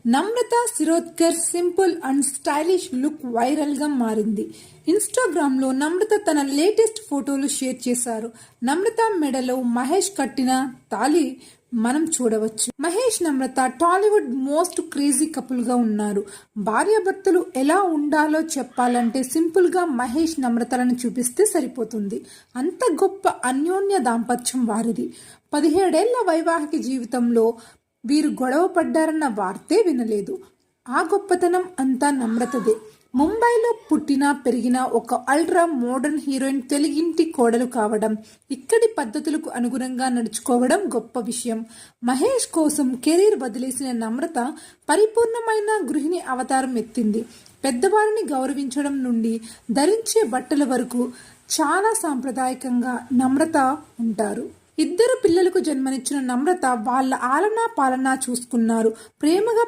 Namrata Shirodkar simple and stylish look viral గా మారింది. Instagram లో నమ్రత తన లేటెస్ట్ ఫోటోలు షేర్ చేశారు. నమ్రత మెడలో మహేష్ కట్టిన తాళి మనం చూడవచ్చు. మహేష్ నమ్రత టాలీవుడ్ మోస్ట్ క్రేజీ కపుల్ గా ఉన్నారు. భార్యాభర్తలు ఎలా ఉండాలో చెప్పాలంటే సింపుల్ గా మహేష్ నమ్రతలను చూపిస్తే సరిపోతుంది. అంత గొప్ప అన్యోన్య దాంపత్యం వారిది. 17 ఏళ్ల వైవాహిక జీవితంలో వీరు గొడవ పడ్డారన్న వార్తే వినలేదు. ఆ గొప్పతనం అంతా నమ్రతదే. ముంబైలో పుట్టిన పెరిగిన ఒక అల్ట్రా మోడర్న్ హీరోయిన్ తెలుగింటి కోడలు కావడం, ఇక్కడి పద్ధతులకు అనుగుణంగా నడుచుకోవడం గొప్ప విషయం. మహేష్ కోసం కెరీర్ వదిలేసిన నమ్రత పరిపూర్ణమైన గృహిణి అవతారం ఎత్తింది. పెద్దవారిని గౌరవించడం నుండి ధరించే బట్టల వరకు చాలా సాంప్రదాయకంగా నమ్రత ఉంటారు. 2 పిల్లలకు జన్మనిచ్చిన నమ్రత వాళ్ళ ఆలనా పాలనా చూసుకున్నారు. ప్రేమగా